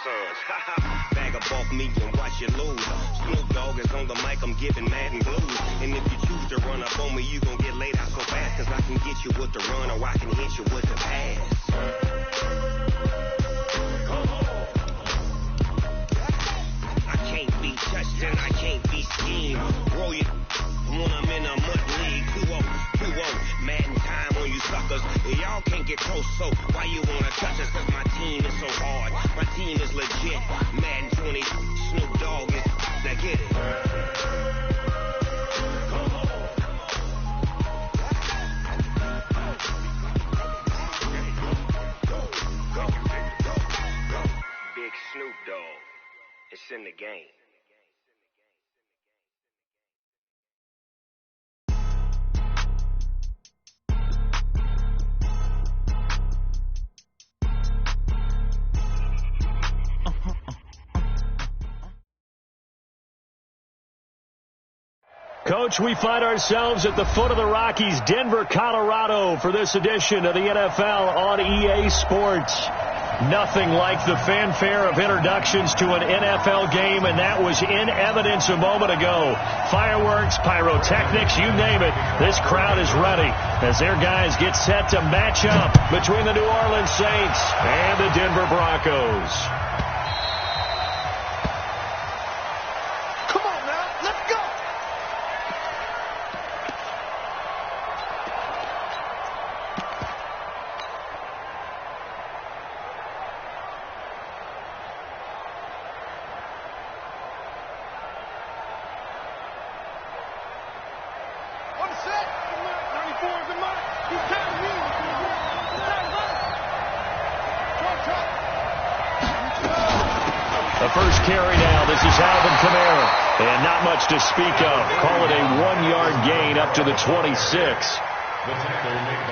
sons. Bag a bulk me and watch you lose. Snoop Dogg is on the mic, I'm giving mad and blues. And if you choose to run up on me, you gon' get laid out so fast. Cause I can get you with the run or I can hit you with the pass. I can't be touched and I can't be schemed. Roll you when I'm in a mud league. 2-0, Madden time on you suckers. Y'all can't get close, so why you wanna touch us? Cause my team is so hard. My team is legit. Madden 20, Snoop Dogg is. Now get it. Big Snoop Dogg. It's in the game. Coach, we find ourselves at the foot of the Rockies, Denver, Colorado, for this edition of the NFL on EA Sports. Nothing like the fanfare of introductions to an NFL game, and that was in evidence a moment ago. Fireworks, pyrotechnics, you name it. This crowd is ready as their guys get set to match up between the New Orleans Saints and the Denver Broncos. First carry now. This is Alvin Kamara. And not much to speak of. Call it a 1-yard gain up to the 26.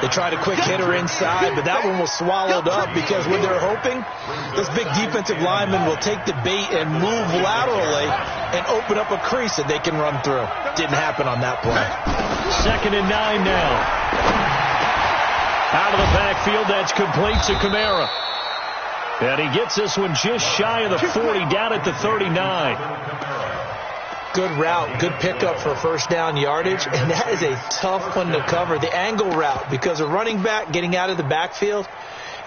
They tried a quick hitter inside, but that one was swallowed up because when they're hoping, this big defensive lineman will take the bait and move laterally and open up a crease that they can run through. Didn't happen on that play. 2nd and 9 now. Out of the backfield, that's complete to Kamara. And he gets this one just shy of the 40, down at the 39. Good route, good pickup for first down yardage, and that is a tough one to cover. The angle route, because a running back getting out of the backfield,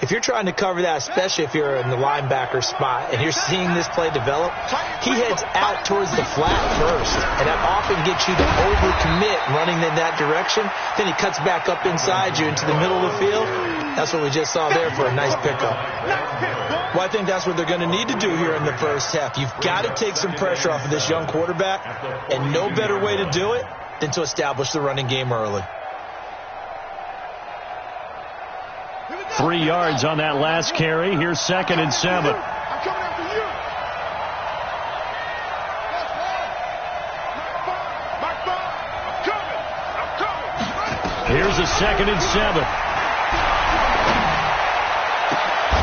if you're trying to cover that, especially if you're in the linebacker spot and you're seeing this play develop, he heads out towards the flat first, and that often gets you to overcommit running in that direction. Then he cuts back up inside you into the middle of the field. That's what we just saw there for a nice pickup. Well, I think that's what they're going to need to do here in the first half. You've got to take some pressure off of this young quarterback, and no better way to do it than to establish the running game early. 3 yards on that last carry. Here's 2nd and 7. Here's a 2nd and 7.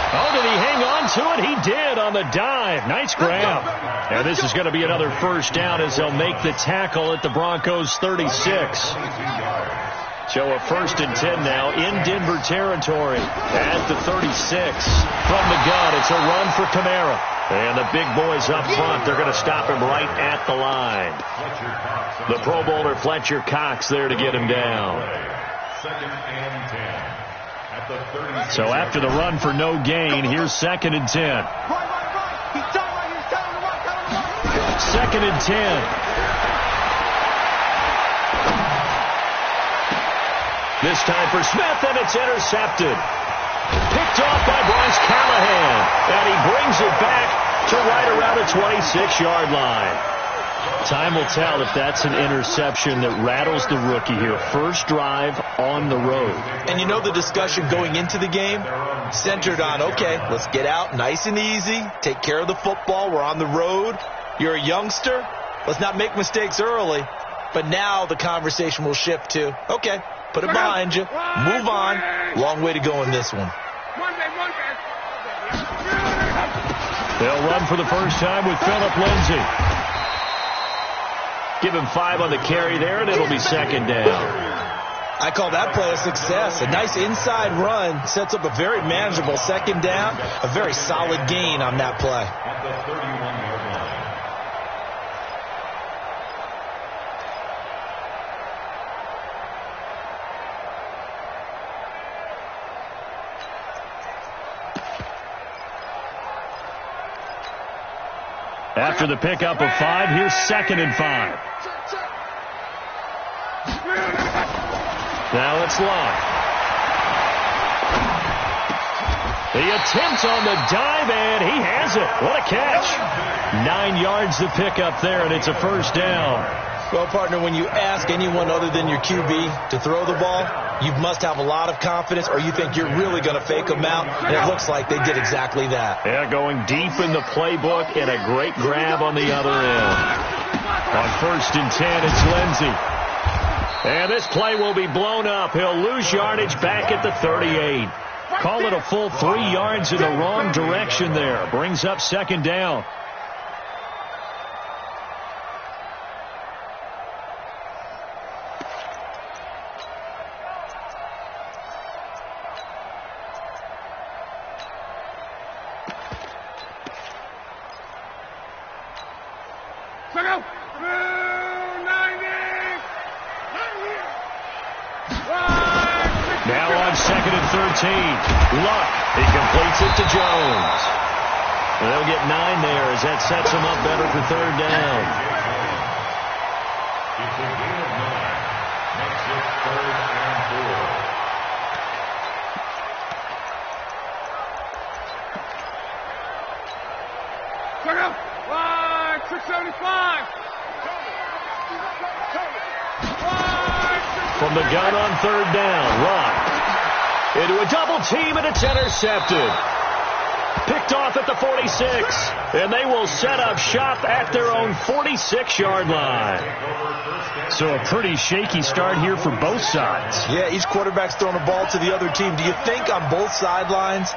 Oh, did he hang on to it? He did on the dive. Nice grab. And this is going to be another first down as they'll make the tackle at the Broncos' 36. So a 1st and 10 now in Denver territory at the 36. From the gun, it's a run for Kamara. And the big boys up front, they're going to stop him right at the line. The Pro Bowler Fletcher Cox there to get him down. 2nd and 10. So after the run for no gain, here's 2nd and 10. 2nd and 10. This time for Smith, and it's intercepted. Picked off by Bryce Callahan. And he brings it back to right around the 26-yard line. Time will tell if that's an interception that rattles the rookie here. First drive on the road. And you know the discussion going into the game centered on, okay, let's get out nice and easy, take care of the football, we're on the road, you're a youngster, let's not make mistakes early. But now the conversation will shift to, okay, put it behind you, move on, long way to go in this one. They'll run for the first time with Phillip Lindsay. Give him 5 on the carry there, and it'll be 2nd down. I call that play a success. A nice inside run sets up a very manageable second down. A very solid gain on that play. At the 31-yard line. After the pickup of 5, here's 2nd and 5. Now it's Locke. The attempt on the dive, and he has it. What a catch. 9 yards to pick up there, and it's a first down. Well, partner, when you ask anyone other than your QB to throw the ball, you must have a lot of confidence, or you think you're really going to fake them out, and it looks like they did exactly that. Yeah, going deep in the playbook, and a great grab on the other end. On 1st and 10, it's Lindsey. And this play will be blown up. He'll lose yardage back at the 38. Call it a full 3 yards in the wrong direction there. Brings up 2nd down. Now on 2nd and 13. Luck. He completes it to Jones. And they'll get 9 there as that sets him up better for 3rd down. It's a gain of 9. Makes it 3rd and 4. Check out. Line 675. From the gun on 3rd down, Rock into a double team, and it's intercepted. Picked off at the 46, and they will set up shop at their own 46-yard line. So a pretty shaky start here for both sides. Yeah, each quarterback's throwing the ball to the other team. Do you think on both sidelines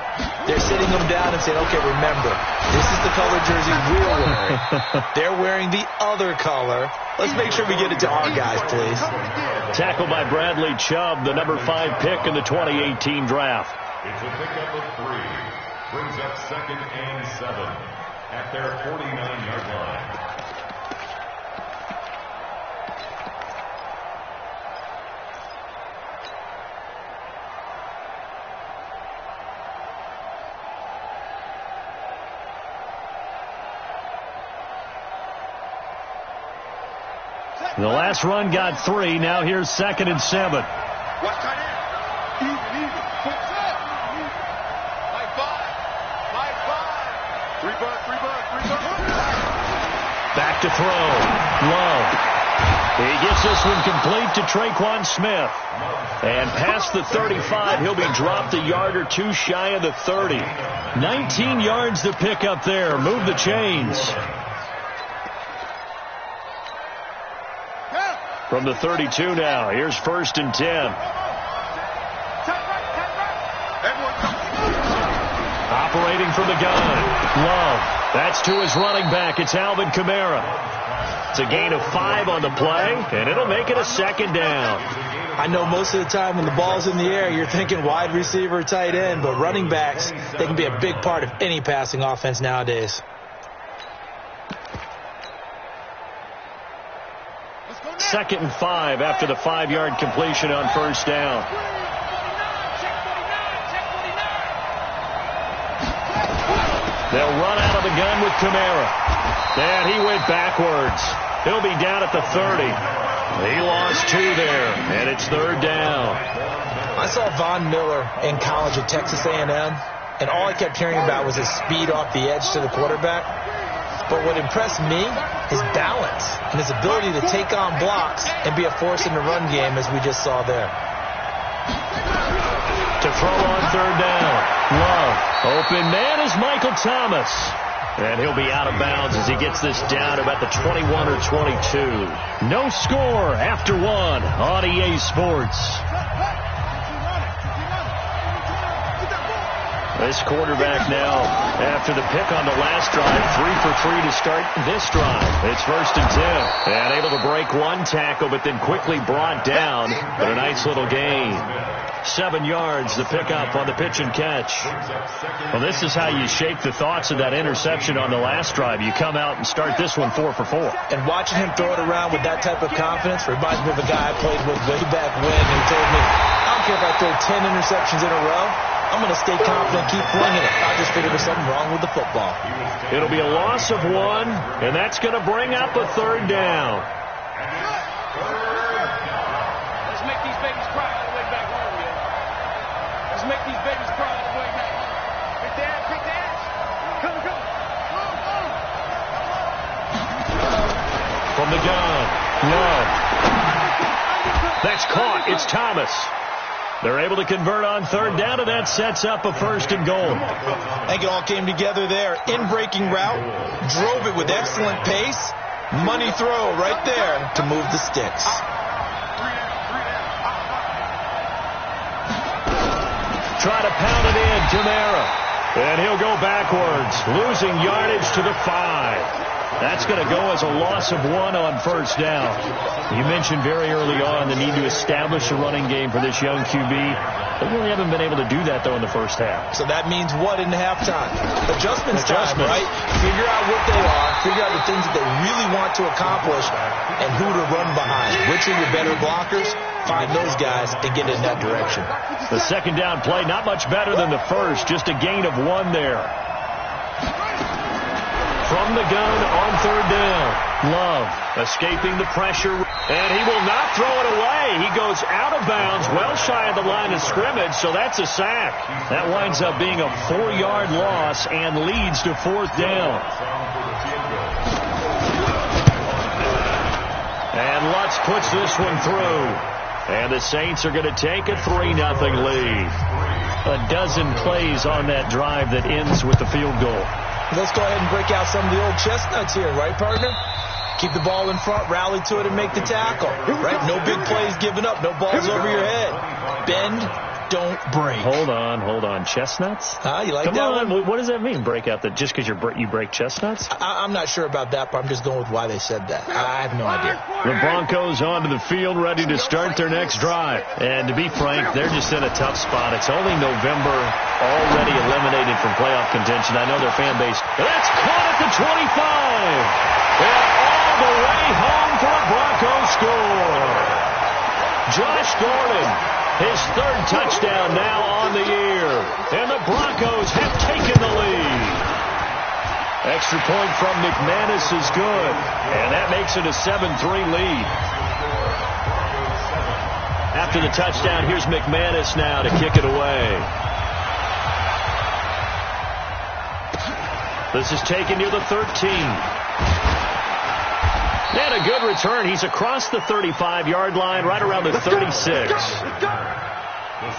they're sitting them down and saying, okay, remember, this is the color jersey we're wearing. They're wearing the other color. Let's make sure we get it to our guys, please. Tackled by Bradley Chubb, the number 5 pick in the 2018 draft. It's a pickup of 3. Brings up 2nd and 7 at their 49-yard line. The last run got 3. Now here's 2nd and 7. Back to throw. Love. He gets this one complete to Traquan Smith. And past the 35, he'll be dropped a yard or 2 shy of the 30. 19 yards to pick up there. Move the chains. From the 32 now, here's 1st and 10. Operating from the gun. Love. That's to his running back. It's Alvin Kamara. It's a gain of 5 on the play, and it'll make it a 2nd down. I know most of the time when the ball's in the air, you're thinking wide receiver, tight end, but running backs, they can be a big part of any passing offense nowadays. 2nd and 5 after the 5-yard completion on 1st down. They'll run out of the gun with Kamara. And he went backwards. He'll be down at the 30. He lost 2 there, and it's 3rd down. I saw Von Miller in college at Texas A&M, and all I kept hearing about was his speed off the edge to the quarterback. But what impressed me, his balance and his ability to take on blocks and be a force in the run game, as we just saw there. To throw on 3rd down. Love. Open man is Michael Thomas. And he'll be out of bounds as he gets this down about the 21 or 22. No score after 1 on EA Sports. This quarterback now, after the pick on the last drive, 3 for 3 to start this drive. It's 1st and 10. And able to break one tackle, but then quickly brought down. But a nice little gain. 7 yards, the pickup on the pitch and catch. Well, this is how you shape the thoughts of that interception on the last drive. You come out and start this one 4 for 4. And watching him throw it around with that type of confidence reminds me of a guy I played with way back when who told me, I don't care if I throw 10 interceptions in a row. I'm going to stay confident, keep flinging it. I just figured there's something wrong with the football. It'll be a loss of 1, and that's going to bring up a 3rd down. Let's make these babies cry on the way back home, man. Let's make these babies cry on the way back home. Big dad, big dad. Come. From the gun, Love. That's caught. It's Thomas. They're able to convert on 3rd down, and that sets up a 1st and goal. I think it all came together there. In-breaking route, drove it with excellent pace. Money throw right there to move the sticks. Try to pound it in, Tamara. And he'll go backwards, losing yardage to the 5. That's going to go as a loss of 1 on 1st down. You mentioned very early on the need to establish a running game for this young QB. They really haven't been able to do that, though, in the first half. So that means what in the halftime? Adjustments time, right? Figure out what they are, figure out the things that they really want to accomplish, and who to run behind. Which are your better blockers? Find those guys and get in that direction. The 2nd down play, not much better than the first, just a gain of 1 there. From the gun on 3rd down. Love escaping the pressure, and he will not throw it away. He goes out of bounds, well shy of the line of scrimmage, so that's a sack. That winds up being a 4-yard loss and leads to 4th down. And Lutz puts this one through. And the Saints are going to take a 3-0 lead. A dozen plays on that drive that ends with the field goal. Let's go ahead and break out some of the old chestnuts here, right, partner? Keep the ball in front, rally to it, and make the tackle, right? No big plays given up, no balls over your head. Bend, don't break. Hold on. Chestnuts? You like Come that on. one? What does that mean, break out? Just because you break chestnuts? I'm not sure about that, but I'm just going with why they said that. I have no idea. The Broncos onto the field, ready to start their next drive. And to be frank, they're just in a tough spot. It's only November, already eliminated from playoff contention. I know their fan base. That's caught at the 25. And all the way home for a Broncos score. Josh Gordon, his 3rd touchdown now on the year. And the Broncos have taken the lead. Extra point from McManus is good. And that makes it a 7-3 lead. After the touchdown, here's McManus now to kick it away. This is taken near the 13. And a good return. He's across the 35-yard line, right around the 36. The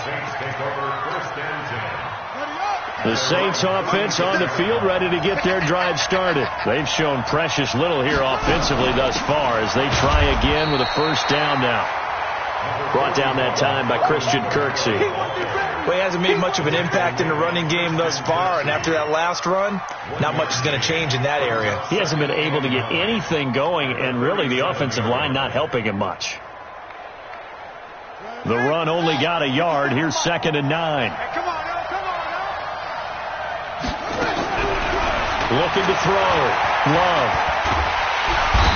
Saints take over 1st and 10. The Saints offense on the field, ready to get their drive started. They've shown precious little here offensively thus far as they try again with a 1st down now. Brought down that time by Christian Kirksey. Well, he hasn't made much of an impact in the running game thus far, and after that last run, not much is going to change in that area. He hasn't been able to get anything going, and really the offensive line not helping him much. The run only got a yard. Here's 2nd and 9. Looking to throw. Love.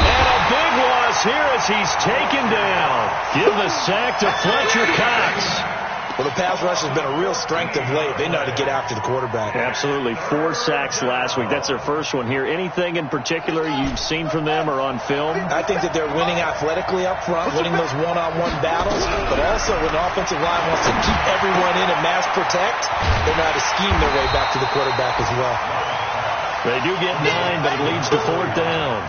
And a big loss here as he's taken down. Give the sack to Fletcher Cox. Well, the pass rush has been a real strength of late. They know how to get after the quarterback. Absolutely. 4 sacks last week. That's their first one here. Anything in particular you've seen from them or on film? I think that they're winning athletically up front, winning those one-on-one battles, but also when the offensive line wants to keep everyone in and mass protect, they know how to scheme their way back to the quarterback as well. They do get 9, but it leads to 4th down.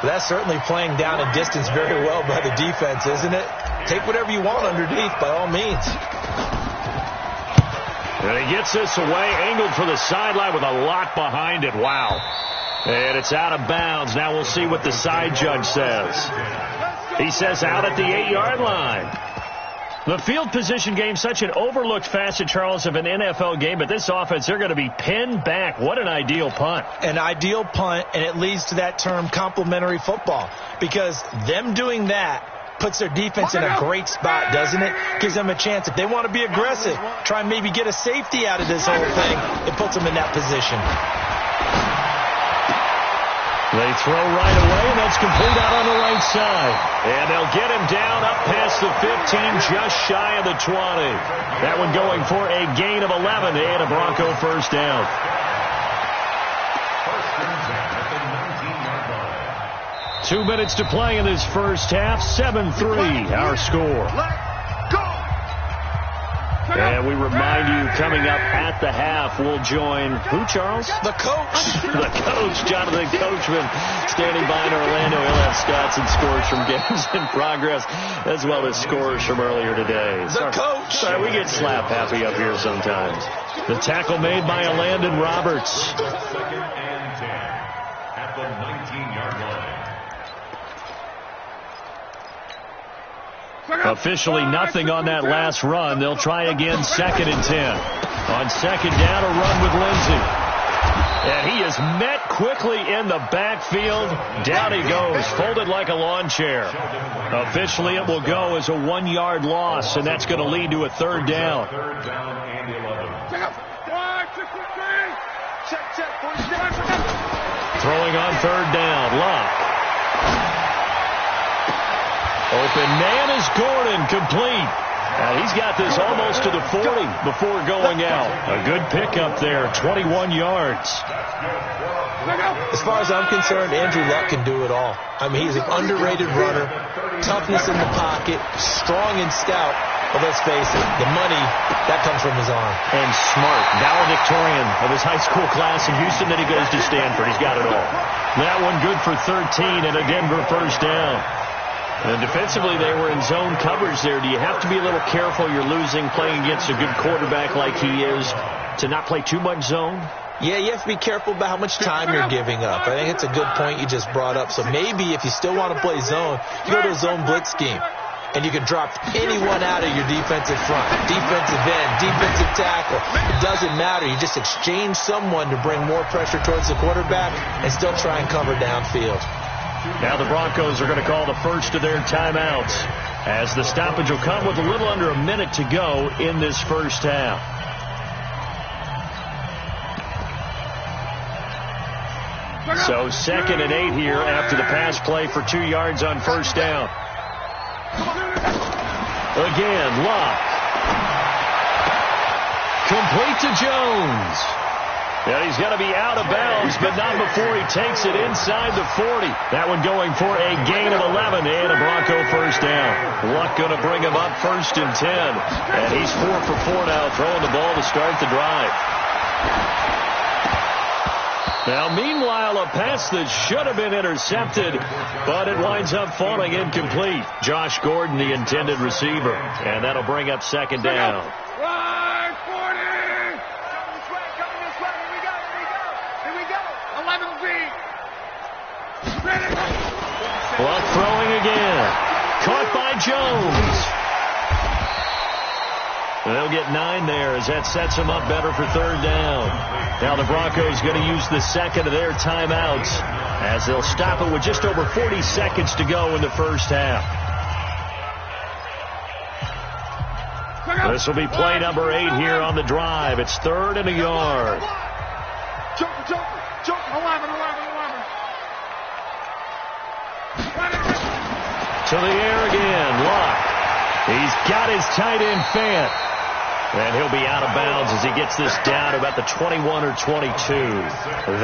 But that's certainly playing down and distance very well by the defense, isn't it? Take whatever you want underneath, by all means. And he gets this away, angled for the sideline with a lot behind it. Wow. And it's out of bounds. Now we'll see what the side judge says. He says out at the 8-yard line. The field position game, such an overlooked facet, Charles, of an NFL game, but this offense, they're going to be pinned back. What an ideal punt. An ideal punt, and it leads to that term complementary football, because them doing that puts their defense in a great spot, doesn't it? Gives them a chance. If they want to be aggressive, try and maybe get a safety out of this whole thing, it puts them in that position. They throw right away, and that's complete out on the right side. And they'll get him down up past the 15, just shy of the 20. That one going for a gain of 11 and a Bronco first down. First and 10 at the 19-yard line. 2 minutes to play in this first half. 7-3 our score. And we remind you, coming up at the half, we'll join who, Charles? The coach. The coach, Jonathan Coachman, standing by in Orlando. He'll have stats and scores from games in progress, as well as scores from earlier today. The coach. Sorry, we get slap happy up here sometimes. The tackle made by Landon Roberts. Second and 10 at the 19-yard line. Officially nothing on that last run. They'll try again, second and 10. On second down, a run with Lindsey. And he is met quickly in the backfield. Down he goes, folded like a lawn chair. Officially, it will go as a 1-yard loss, and that's going to lead to a third down. Third down and 11. Throwing on third down, Locke. Open man is Gordon, complete. And he's got this almost to the 40 before going out. A good pickup there, 21 yards. As far as I'm concerned, Andrew Luck can do it all. I mean, he's an underrated runner, toughness in the pocket, strong and stout. But let's face it, the money, that comes from his arm. And smart. Valedictorian of his high school class in Houston. Then he goes to Stanford. He's got it all. That one good for 13 and a Denver first down. And defensively, they were in zone coverage there. Do you have to be a little careful? You're losing, playing against a good quarterback like he is, to not play too much zone? Yeah, you have to be careful about how much time you're giving up. I think it's a good point you just brought up. So maybe if you still want to play zone, you go to a zone blitz scheme. And you can drop anyone out of your defensive front, defensive end, defensive tackle. It doesn't matter. You just exchange someone to bring more pressure towards the quarterback and still try and cover downfield. Now the Broncos are going to call the first of their timeouts, as the stoppage will come with a little under a minute to go in this first half. So 2nd and 8 here after the pass play for 2 yards on first down. Again, Locke. Complete to Jones. Yeah, he's going to be out of bounds, but not before he takes it inside the 40. That one going for a gain of 11 and a Bronco first down. Luck going to bring him up 1st and 10. And he's 4 for 4 now, throwing the ball to start the drive. Now, meanwhile, a pass that should have been intercepted, but it winds up falling incomplete. Josh Gordon, the intended receiver, and that'll bring up 2nd down. Luck throwing again. Caught by Jones. They'll get 9 there as that sets them up better for 3rd down. Now the Broncos going to use the second of their timeouts as they'll stop it with just over 40 seconds to go in the first half. This will be play number 8 here on the drive. It's 3rd and a yard. To the air again, Luck. He's got his tight end Fant. And he'll be out of bounds as he gets this down to about the 21 or 22.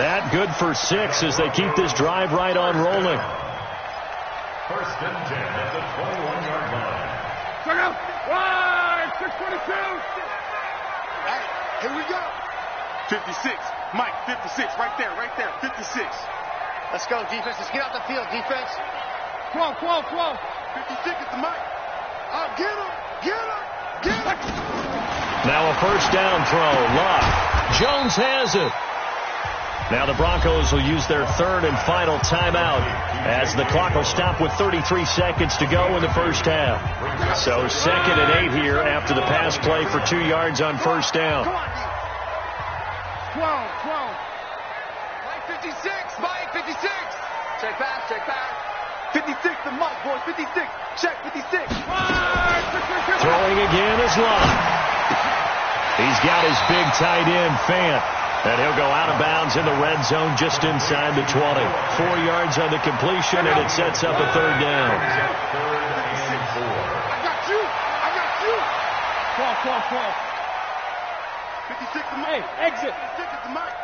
That good for 6 as they keep this drive right on rolling. 1st and 10 at the 21-yard line. Check out. Wide, 622. Hey, here we go. 56. Mike, 56. Right there, 56. Let's go, defense. Let's get out the field, defense. 12. 56 is the Mike. Oh, get him. Now a first down throw. Luck. Jones has it. Now the Broncos will use their third and final timeout as the clock will stop with 33 seconds to go in the first half. So 2nd and 8 here after the pass play for 2 yards on first down. 12. Mike 56. Mike 56. Check pass. 56 to Mike, boys. 56. Check 56. Throwing again is Love. He's got his big tight end, Fant. And he'll go out of bounds in the red zone just inside the 20. 4 yards on the completion, and it sets up a third down. I got you. 12. 56 to Mike. Hey, exit. 56 to Mike.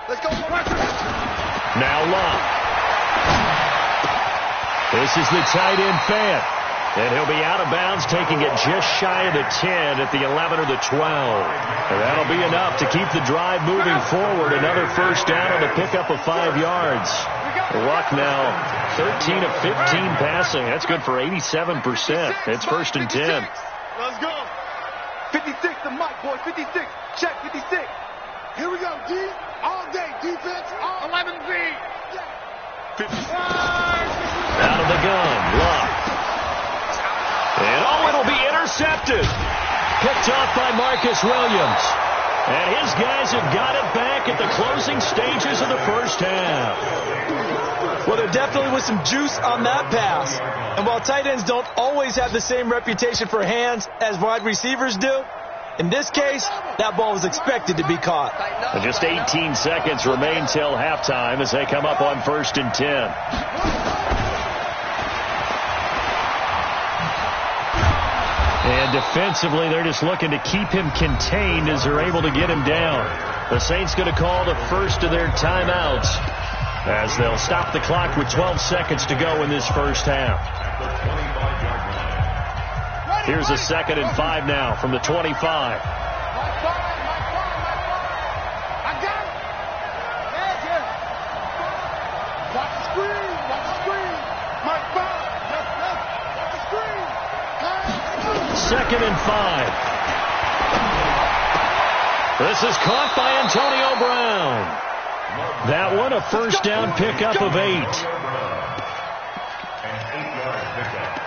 Let's go. Now Love. This is the tight end, Fant. And he'll be out of bounds, taking it just shy of the 10 at the 11 or the 12. And that'll be enough to keep the drive moving forward. Another first down on the pickup of 5 yards. Luck now 13 of 15 passing. That's good for 87%. It's 1st and 10. Let's go. 56 to Mike, boy. 56. Check 56. Here we go, D. All day defense. 11B. 56. Out of the gun, Luck. And it'll be intercepted. Picked off by Marcus Williams. And his guys have got it back at the closing stages of the first half. Well, there definitely was some juice on that pass. And while tight ends don't always have the same reputation for hands as wide receivers do, in this case, that ball was expected to be caught. And just 18 seconds remain till halftime as they come up on 1st and 10. And defensively, they're just looking to keep him contained as they're able to get him down. The Saints going to call the first of their timeouts as they'll stop the clock with 12 seconds to go in this first half. Here's a 2nd and 5 now from the 25. Second and 5. This is caught by Antonio Brown. That one, a first down pickup of 8. An 8-yard pickup.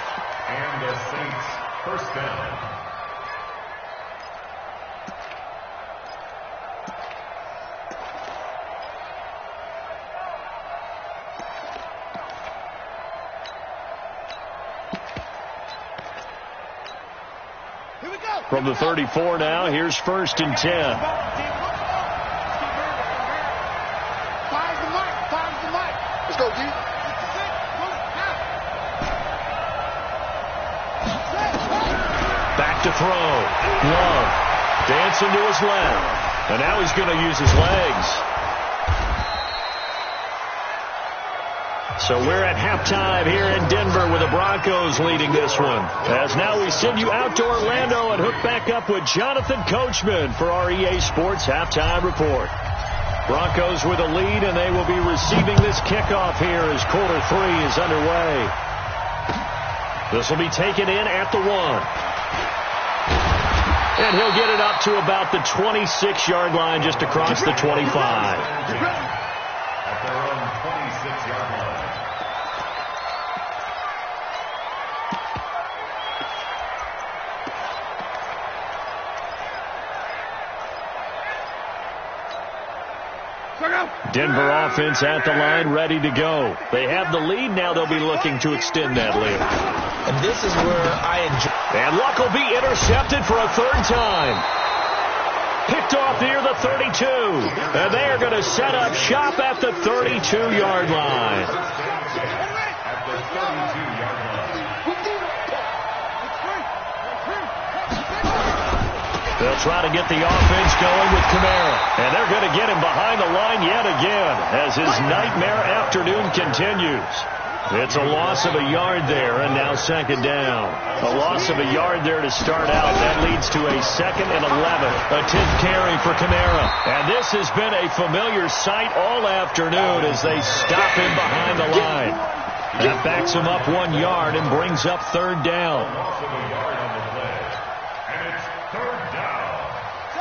And the Saints first down. From the 34 now, here's 1st and 10. Five to Mike. Let's go, D. Back to throw. Love. Dancing to his left. And now he's going to use his legs. So we're at halftime here in Denver with the Broncos leading this one. As now we send you out to Orlando and hook back up with Jonathan Coachman for our EA Sports Halftime Report. Broncos with a lead, and they will be receiving this kickoff here as quarter 3 is underway. This will be taken in at the 1. And he'll get it up to about the 26-yard line just across the 25. At their own 26-yard line. Denver offense at the line, ready to go. They have the lead. Now they'll be looking to extend that lead. And this is where I enjoy. And Luck will be intercepted for a 3rd time. Picked off near the 32. And they are going to set up shop at the 32-yard line. At the 32-yard line. They'll try to get the offense going with Kamara. And they're going to get him behind the line yet again as his nightmare afternoon continues. It's a loss of a yard there, and now 2nd down. A loss of a yard there to start out. That leads to a 2nd and 11. A 10th carry for Kamara. And this has been a familiar sight all afternoon as they stop him behind the line. That backs him up 1 yard and brings up 3rd down.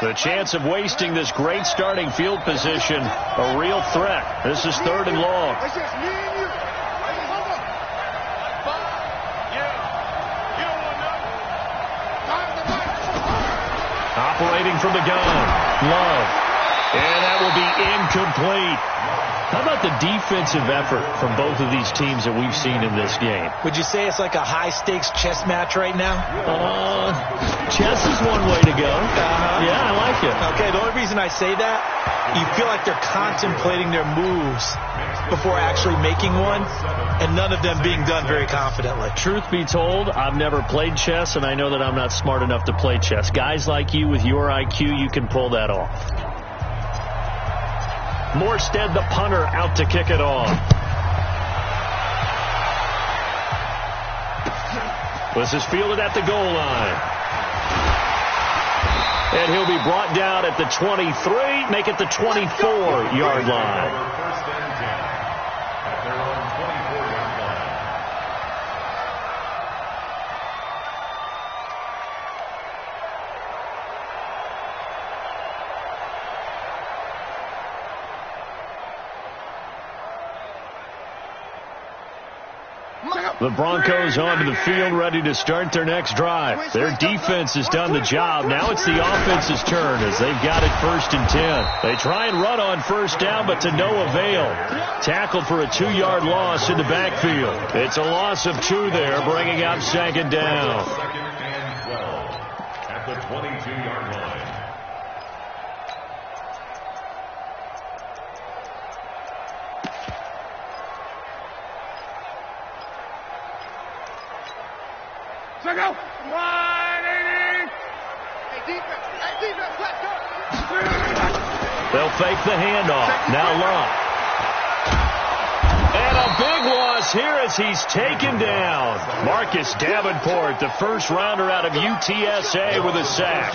The chance of wasting this great starting field position, a real threat. This is 3rd and long. It's just me and you. Hold up. Yeah. You don't want nothing. Operating from the gun. Love. And that will be incomplete. How about the defensive effort from both of these teams that we've seen in this game? Would you say it's like a high-stakes chess match right now? Chess is one way to go. Yeah, I like it. Okay, the only reason I say that, you feel like they're contemplating their moves before actually making one, and none of them being done very confidently. Truth be told, I've never played chess, and I know that I'm not smart enough to play chess. Guys like you with your IQ, you can pull that off. Morstead, the punter, out to kick it off. This is fielded at the goal line. And he'll be brought down at the 23, make it the 24-yard line. First and 10 at their own 24-yard line. The Broncos onto the field, ready to start their next drive. Their defense has done the job. Now it's the offense's turn as they've got it 1st and 10. They try and run on 1st down, but to no avail. Tackled for a 2-yard loss in the backfield. It's a loss of 2 there, bringing up 2nd down. 2nd and 12 at the 22-yard line. Check out. 180. Hey, defense, let's go. They'll fake the handoff. Now Love. And a big loss here as he's taken down. Marcus Davenport, the first rounder out of UTSA with a sack.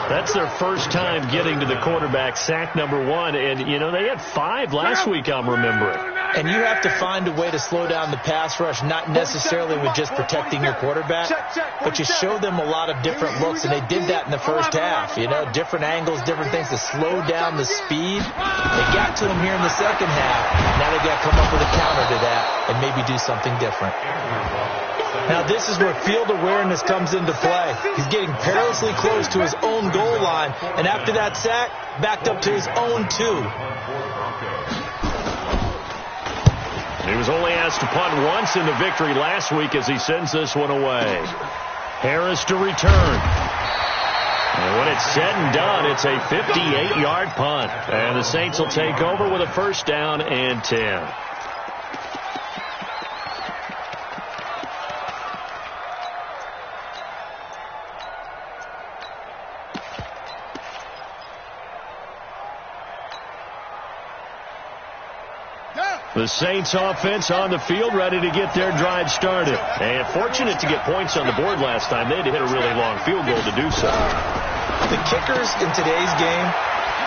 That's their first time getting to the quarterback, sack number 1. And, you know, they had 5 last week, I'm remembering. And you have to find a way to slow down the pass rush, not necessarily with just protecting your quarterback, but you show them a lot of different looks, and they did that in the first half. You know, different angles, different things to slow down the speed. They got to him here in the second half. Now they got to come up with a counter to that and maybe do something different. Now this is where field awareness comes into play. He's getting perilously close to his own goal line, and after that sack, backed up to his own 2. He was only asked to punt once in the victory last week as he sends this one away. Harris to return. And when it's said and done, it's a 58-yard punt. And the Saints will take over with a 1st down and 10. The Saints offense on the field, ready to get their drive started. And fortunate to get points on the board last time. They had to hit a really long field goal to do so. The kickers in today's game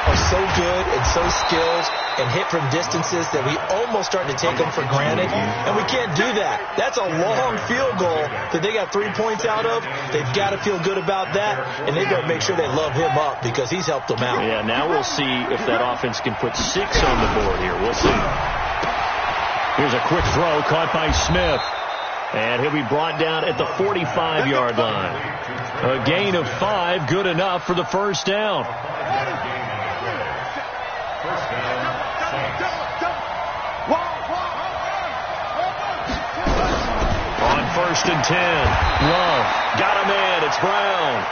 are so good and so skilled and hit from distances that we almost start to take them for granted. And we can't do that. That's a long field goal that they got 3 points out of. They've got to feel good about that, and they've got to make sure they love him up because he's helped them out. Yeah, now we'll see if that offense can put 6 on the board here. We'll see. Here's a quick throw caught by Smith. And he'll be brought down at the 45-yard line. A gain of 5, good enough for the 1st down. On 1st and 10. Love. Got him in. It's Brown.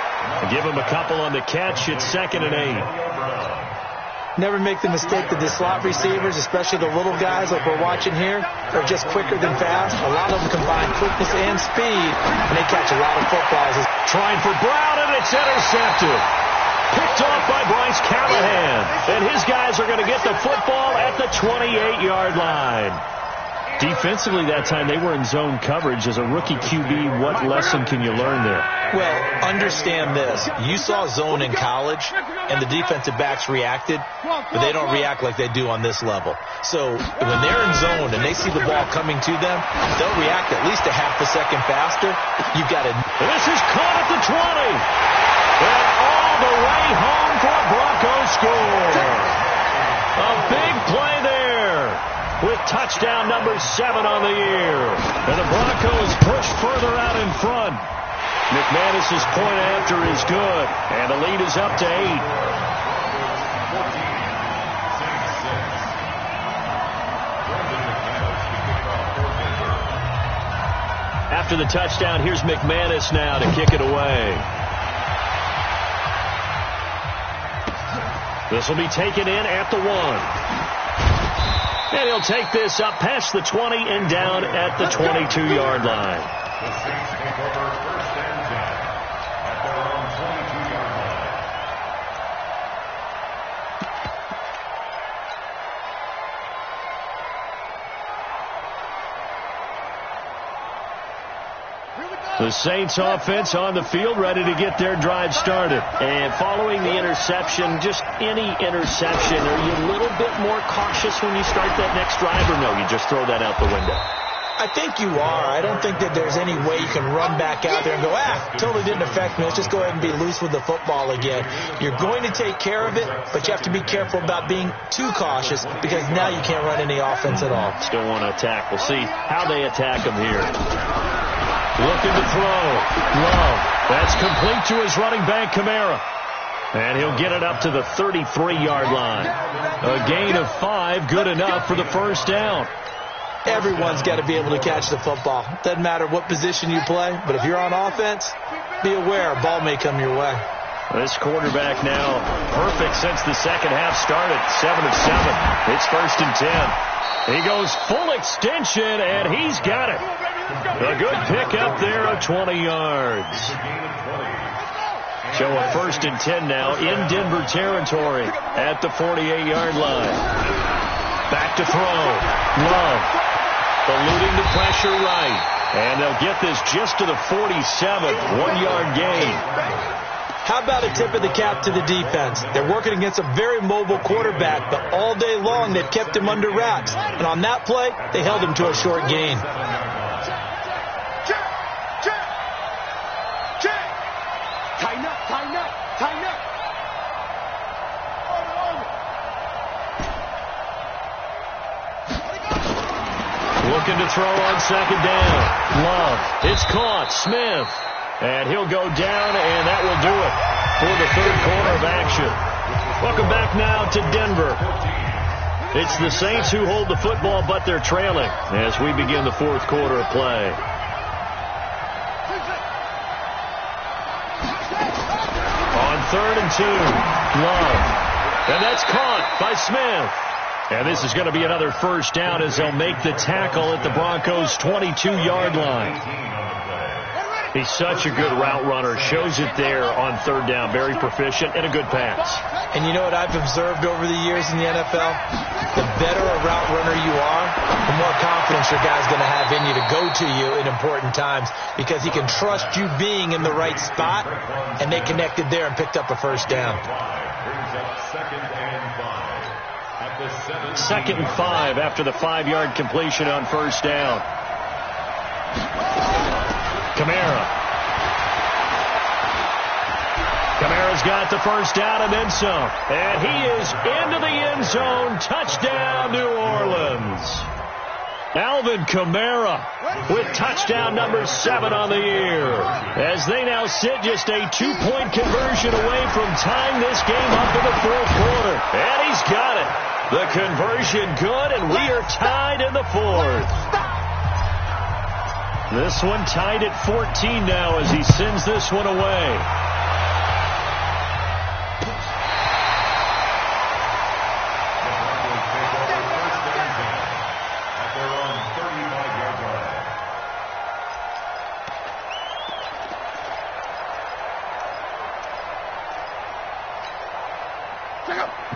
Give him a couple on the catch. It's 2nd and 8. Never make the mistake that the slot receivers, especially the little guys like we're watching here, are just quicker than fast. A lot of them combine quickness and speed, and they catch a lot of footballs. Trying for Brown, and it's intercepted. Picked off by Bryce Callahan. And his guys are going to get the football at the 28-yard line. Defensively that time, they were in zone coverage. As a rookie QB, what lesson can you learn there? Well, understand this. You saw zone in college, and the defensive backs reacted, but they don't react like they do on this level. So when they're in zone and they see the ball coming to them, they'll react at least a half a second faster. You've got to... This is caught at the 20. And all the way home for a score. A big play there with touchdown number 7 on the year. And the Broncos push further out in front. McManus's point after is good, and the lead is up to 8. After the touchdown, here's McManus now to kick it away. This will be taken in at the 1. And he'll take this up past the 20 and down at the 22-yard line. The Saints take over 1st and 10 at their own 22-yard line. The Saints offense on the field, ready to get their drive started. And following the interception, just any interception, are you a little bit more cautious when you start that next drive, or no, you just throw that out the window? I think you are. I don't think that there's any way you can run back out there and go, totally didn't affect me. Let's just go ahead and be loose with the football again. You're going to take care of it, but you have to be careful about being too cautious because now you can't run any offense at all. Still want to attack. We'll see how they attack them here. Looking to throw. Love. That's complete to his running back, Kamara. And he'll get it up to the 33-yard line. A gain of 5, good enough for the first down. Everyone's got to be able to catch the football. Doesn't matter what position you play, but if you're on offense, be aware a ball may come your way. This quarterback now perfect since the second half started. 7 of 7. It's 1st and 10. He goes full extension, and he's got it. A good pickup there of 20 yards. So a 1st and 10 now in Denver territory at the 48-yard line. Back to throw. Love. Eluding the pressure right. And they'll get this just to the 47th. 1-yard gain. How about a tip of the cap to the defense? They're working against a very mobile quarterback, but all day long they've kept him under wraps. And on that play, they held him to a short gain. Tighten up, tighten up, tighten up. Looking to throw on 2nd down. Love. It's caught. Smith. And he'll go down, and that will do it for the 3rd quarter of action. Welcome back now to Denver. It's the Saints who hold the football, but they're trailing as we begin the 4th quarter of play. On 3rd and 2, Love. And that's caught by Smith. And this is going to be another first down as they'll make the tackle at the Broncos' 22-yard line. He's such a good route runner. Shows it there on 3rd down. Very proficient and a good pass. And you know what I've observed over the years in the NFL? The better a route runner you are, the more confidence your guy's going to have in you to go to you in important times because he can trust you being in the right spot, and they connected there and picked up a first down. 2nd and 5 after the 5-yard completion on 1st down. Kamara's got the first down and then some. And he is into the end zone. Touchdown, New Orleans. Alvin Kamara with touchdown number 7 on the year. As they now sit just a 2-point conversion away from tying this game up in the 4th quarter. And he's got it. The conversion good, and we are tied in the 4th. This one tied at 14 now as he sends this one away.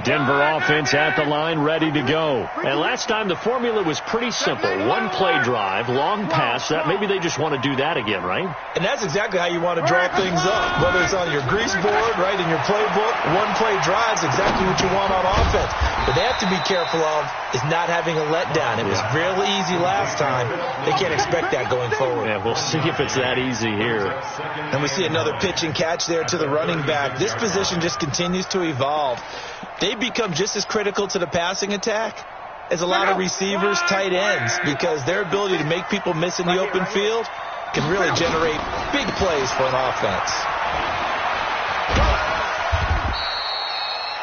Denver offense at the line, ready to go. And last time the formula was pretty simple. 1-play drive, long pass. That maybe they just want to do that again, right? And that's exactly how you want to draw things up. Whether it's on your grease board, right, in your playbook, 1-play drive is exactly what you want on offense. What they have to be careful of is not having a letdown. It was real easy last time. They can't expect that going forward. Yeah, we'll see if it's that easy here. And we see another pitch and catch there to the running back. This position just continues to evolve. they become just as critical to the passing attack as a lot of receivers, tight ends, because their ability to make people miss in the open field can really generate big plays for an offense.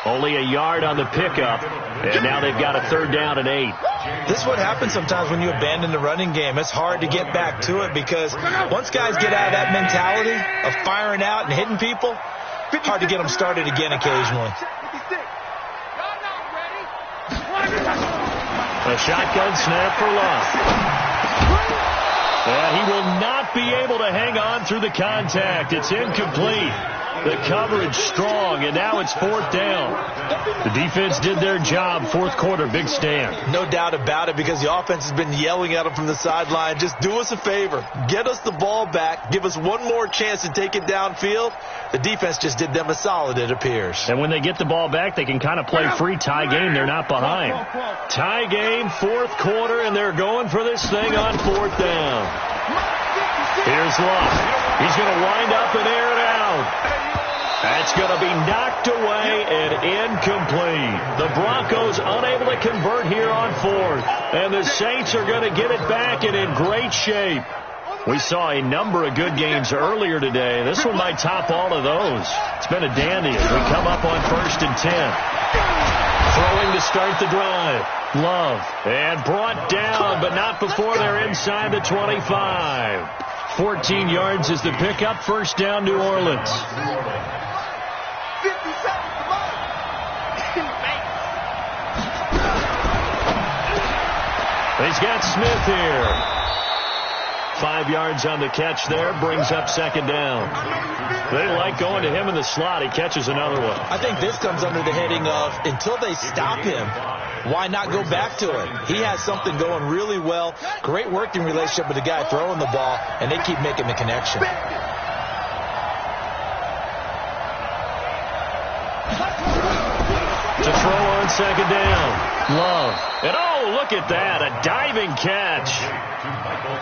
Only a yard on the pickup, and now they've got a 3rd down and 8. This is what happens sometimes when you abandon the running game. It's hard to get back to it because once guys get out of that mentality of firing out and hitting people, hard to get them started again occasionally. A shotgun snap for Love. And he will not be able to hang on through the contact. It's incomplete. The coverage strong, and now it's 4th down. The defense did their job. 4th quarter, big stand. No doubt about it, because the offense has been yelling at them from the sideline. Just do us a favor. Get us the ball back. Give us one more chance to take it downfield. The defense just did them a solid, it appears. And when they get the ball back, they can kind of play free tie game. They're not behind. Tie game, 4th quarter, and they're going for this thing on 4th down. Here's Love. He's going to wind up and air it out. That's going to be knocked away and incomplete. The Broncos unable to convert here on 4th. And the Saints are going to get it back and in great shape. We saw a number of good games earlier today. This one might top all of those. It's been a dandy as we come up on 1st and 10. Throwing to start the drive. Love. And brought down, but not before they're inside the 25. 14 yards is the pickup. 1st down, New Orleans. 50 seconds, come on. He's got Smith here. 5 yards on the catch there. Brings up 2nd down. They like going to him in the slot. He catches another one. I think this comes under the heading of until they stop him, why not go back to it? He has something going really well. Great working relationship with the guy throwing the ball, and they keep making the connection. To throw on 2nd down. Love. And oh, look at that. A diving catch.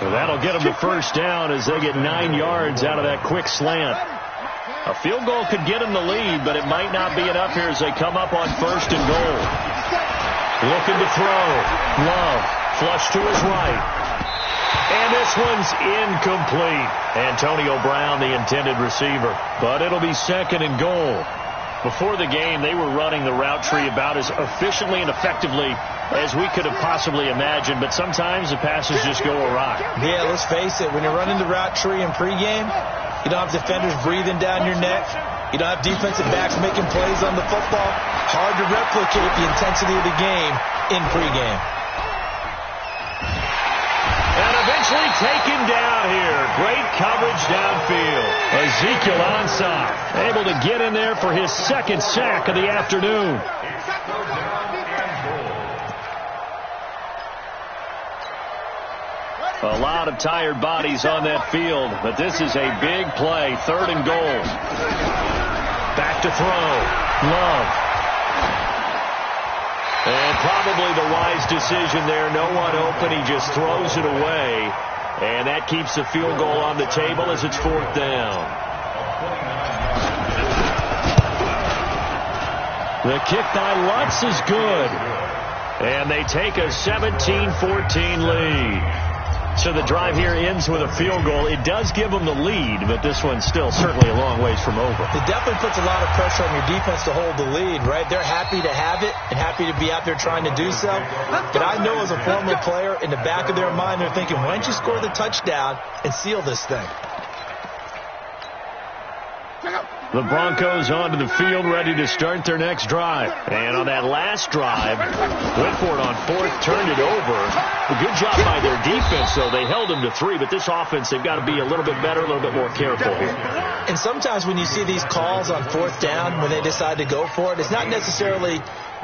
Well, that'll get them to 1st down as they get 9 yards out of that quick slant. A field goal could get them the lead, but it might not be enough here as they come up on 1st and goal. Looking to throw. Love. Flush to his right. And this one's incomplete. Antonio Brown, the intended receiver. But it'll be 2nd and goal. Before the game, they were running the route tree about as efficiently and effectively as we could have possibly imagined, but sometimes the passes just go awry. Yeah, let's face it. When you're running the route tree in pregame, you don't have defenders breathing down your neck. You don't have defensive backs making plays on the football. Hard to replicate the intensity of the game in pregame. And eventually taken down here. Great coverage downfield. Ezekiel Ansah able to get in there for his 2nd sack of the afternoon. A lot of tired bodies on that field, but this is a big play. 3rd and goal. Back to throw. Love. And probably the wise decision there. No one open. He just throws it away. And that keeps the field goal on the table as it's 4th down. The kick by Lutz is good. And they take a 17-14 lead. So the drive here ends with a field goal. It does give them the lead, but this one's still certainly a long ways from over. It definitely puts a lot of pressure on your defense to hold the lead, right? They're happy to have it and happy to be out there trying to do so. But I know as a former player, in the back of their mind, they're thinking, why don't you score the touchdown and seal this thing? The Broncos onto the field, ready to start their next drive. And on that last drive, went for it on 4th, turned it over. A good job by their defense, though. They held them to 3, but this offense, they've got to be a little bit better, a little bit more careful here. And sometimes when you see these calls on 4th down, when they decide to go for it, it's not necessarily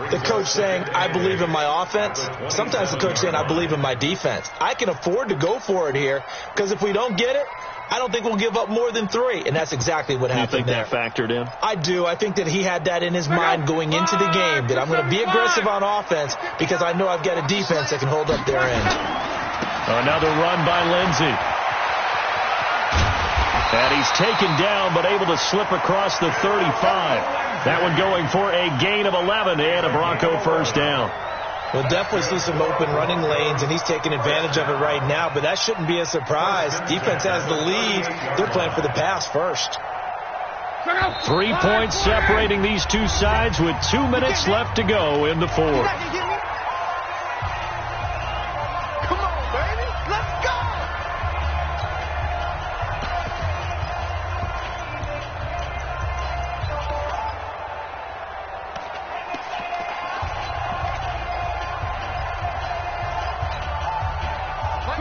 the coach saying, I believe in my offense. Sometimes the coach saying, I believe in my defense. I can afford to go for it here, because if we don't get it, I don't think we'll give up more than 3, and that's exactly what happened there. You think that factored in? I do. I think that he had that in his mind going into the game, that I'm going to be aggressive on offense because I know I've got a defense that can hold up their end. Another run by Lindsey. And he's taken down, but able to slip across the 35. That one going for a gain of 11 and a Bronco first down. We'll definitely see some open running lanes, and he's taking advantage of it right now, but that shouldn't be a surprise. Defense has the lead. They're playing for the pass first. 3 points separating these two sides with 2 minutes left to go in the fourth. Come on, baby. Let's go.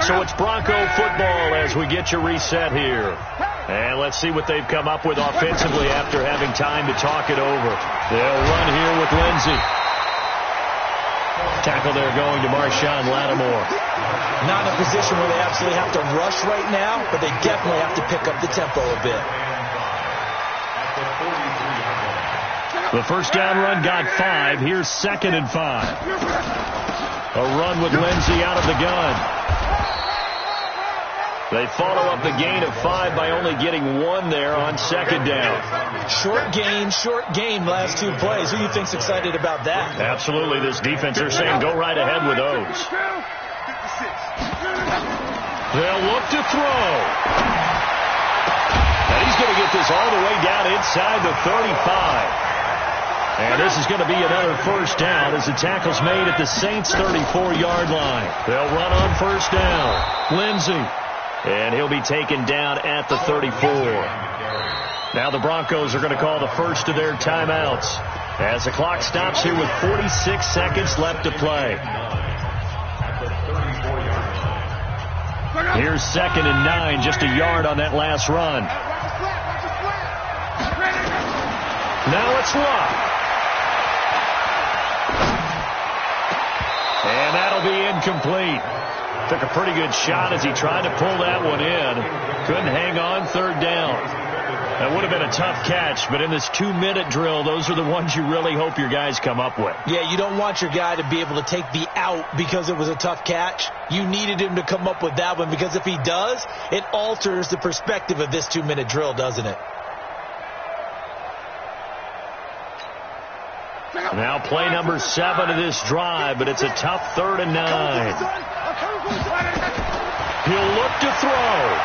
So it's Bronco football as we get you reset here. And let's see what they've come up with offensively after having time to talk it over. They'll run here with Lindsey. Tackle there going to Marshawn Lattimore. Not in a position where they absolutely have to rush right now, but they definitely have to pick up the tempo a bit. The first down run got 5. Here's 2nd and 5. A run with Lindsey out of the gun. They follow up the gain of 5 by only getting 1 there on 2nd down. Short gain, last 2 plays. Who do you think's excited about that? Absolutely. This defense, they're saying go right ahead with those. They'll look to throw. And he's going to get this all the way down inside the 35. And this is going to be another first down as the tackle's made at the Saints' 34-yard line. They'll run on first down. Lindsey. And he'll be taken down at the 34. Now the Broncos are going to call the first of their timeouts as the clock stops here with 46 seconds left to play. Here's 2nd and 9, just a yard on that last run. Now it's Locke. And that'll be incomplete. Took a pretty good shot as he tried to pull that one in. Couldn't hang on 3rd down. That would have been a tough catch, but in this 2-minute drill, those are the ones you really hope your guys come up with. Yeah, you don't want your guy to be able to take the out because it was a tough catch. You needed him to come up with that one because if he does, it alters the perspective of this 2-minute drill, doesn't it? Now play number 7 of this drive, but it's a tough 3rd and 9. He'll look to throw.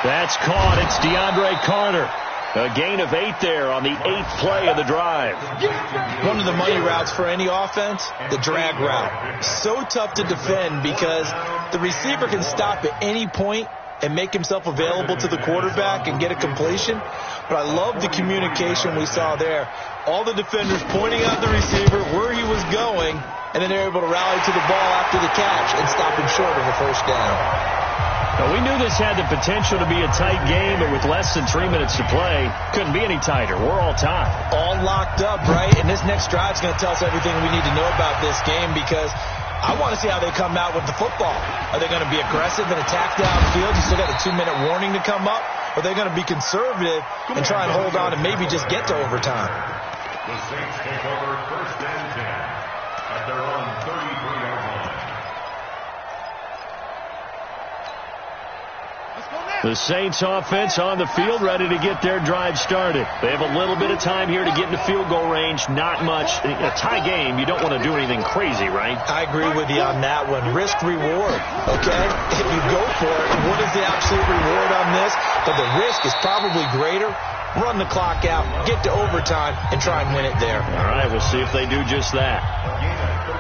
That's caught. It's DeAndre Carter. A gain of 8 there on the 8th play of the drive. One of the money routes for any offense, the drag route. So tough to defend because the receiver can stop at any point and make himself available to the quarterback and get a completion. But I love the communication we saw there. All the defenders pointing out the receiver where he was going, and then they're able to rally to the ball after the catch and stop him short of a first down. Now, we knew this had the potential to be a tight game, but with less than 3 minutes to play, couldn't be any tighter. We're all tied. All locked up, right? And this next drive is going to tell us everything we need to know about this game because I want to see how they come out with the football. Are they going to be aggressive and attack downfield? You still got a 2-minute warning to come up? Or are they going to be conservative and try and hold on and maybe just get to overtime? The Saints take over 1st and 10 at their own 33-yard line. The Saints offense on the field, ready to get their drive started. They have a little bit of time here to get into field goal range. Not much. In a tie game, you don't want to do anything crazy, right? I agree with you on that one. Risk reward, okay? If you go for it, what is the absolute reward on this? But the risk is probably greater. Run the clock out, get to overtime, and try and win it there. All right, we'll see if they do just that.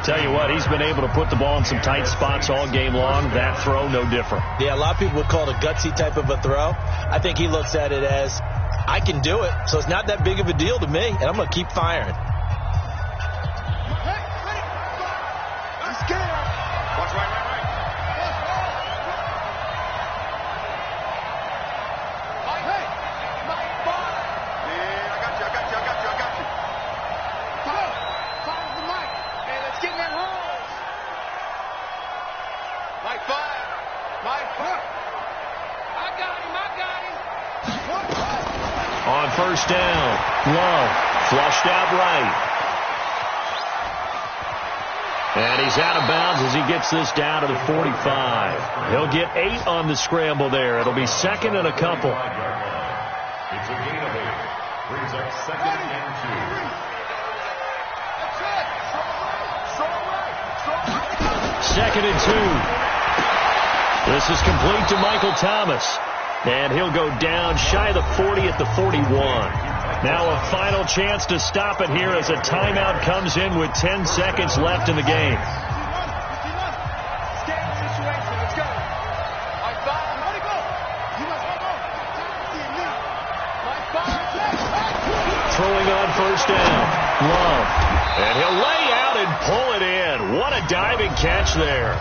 Tell you what, he's been able to put the ball in some tight spots all game long. That throw, no different. Yeah, a lot of people would call it a gutsy type of a throw. I think he looks at it as, I can do it, so it's not that big of a deal to me, and I'm going to keep firing. I'm scared. Watch right. On first down, Love flushed out right. And he's out of bounds as he gets this down to the 45. He'll get 8 on the scramble there. It'll be second and a couple. It's a gain of 8. Brings up second and 2. Second and 2. This is complete to Michael Thomas. And he'll go down shy of the 40 at the 41. Now a final chance to stop it here as a timeout comes in with 10 seconds left in the game. Throwing on first down. Love. And he'll lay out and pull it in. What a diving catch there.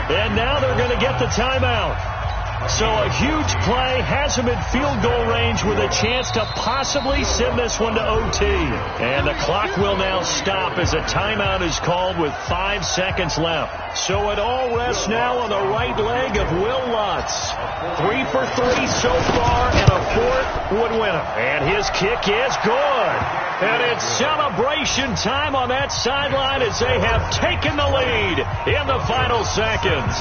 And now they're going to get the timeout. So a huge play has him in field goal range with a chance to possibly send this one to OT. And the clock will now stop as a timeout is called with 5 seconds left. So it all rests now on the right leg of Will Lutz. 3 for 3 so far, and a fourth would win him. And his kick is good. And it's celebration time on that sideline as they have taken the lead in the final seconds.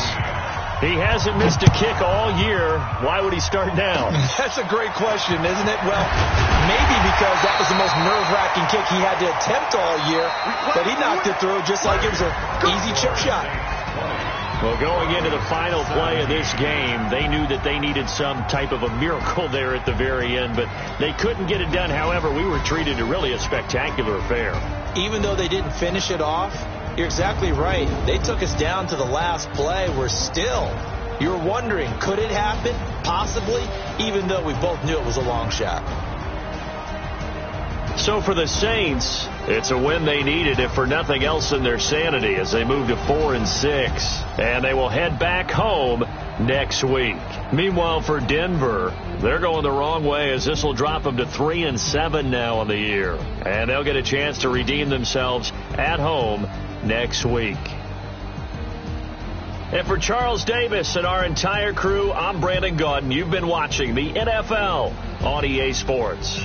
He hasn't missed a kick all year. Why would he start now? That's a great question, isn't it? Well, maybe because that was the most nerve-wracking kick he had to attempt all year, but he knocked it through just like it was an easy chip shot. Well, going into the final play of this game, they knew that they needed some type of a miracle there at the very end, but they couldn't get it done. However, we were treated to really a spectacular affair. Even though they didn't finish it off, you're exactly right. They took us down to the last play. You're wondering, could it happen? Possibly, even though we both knew it was a long shot. So for the Saints, it's a win they needed, if for nothing else than their sanity, as they move to 4-6. And they will head back home next week. Meanwhile, for Denver, they're going the wrong way, as this will drop them to 3-7 now on the year. And they'll get a chance to redeem themselves at home next week. And for Charles Davis and our entire crew, I'm Brandon Gaudin. You've been watching the NFL on EA Sports.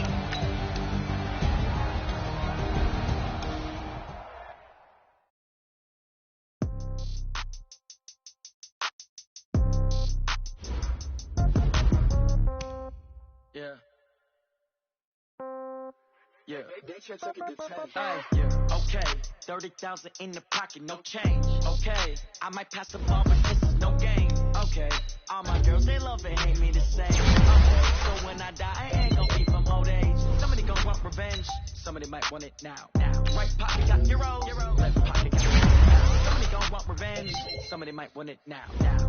Yeah, they just took it to 10. Yeah, okay. 30,000 in the pocket, no change. Okay, I might pass the ball, but this is no game. Okay, all my girls, they love and hate me the same. Okay, so when I die, I ain't gonna be from old age. Somebody gonna want revenge. Somebody might want it now. Right pocket got heroes. Left pocket got heroes. Somebody gonna want revenge. Somebody might want it now.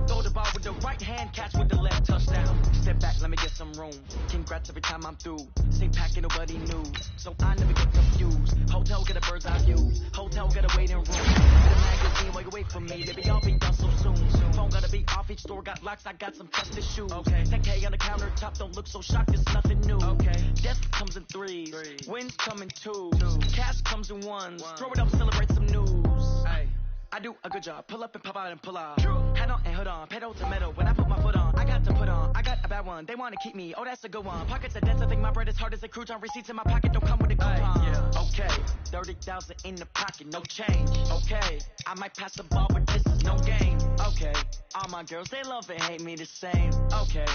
Throw the ball with the right hand, catch with the left, touchdown. Step back, let me get some room. Congrats every time I'm through. Stay packing, nobody knew. So I never get confused. Hotel get a bird's eye view. Hotel get a waiting room. Get a magazine while you wait for me. They be all be done so soon. Phone gotta be off, each store got locks. I got some festive shoes. Okay. 10K on the countertop, don't look so shocked. It's nothing new. Okay. Death comes in threes. Wins come in twos. Cash comes in ones. Throw it up, celebrate some news. Hey. I do a good job. Pull up and pop out and pull off. Hat on and hood on. Pedal to metal. When I put my foot on, I got to put on. I got a bad one. They want to keep me. Oh, that's a good one. Pockets are dense. I think my bread is hard as a crouton. Receipts in my pocket don't come with a coupon. Yeah. Okay. 30,000 in the pocket. No change. Okay. I might pass the ball, but this is no game. Okay. All my girls, they love and hate me the same. Okay.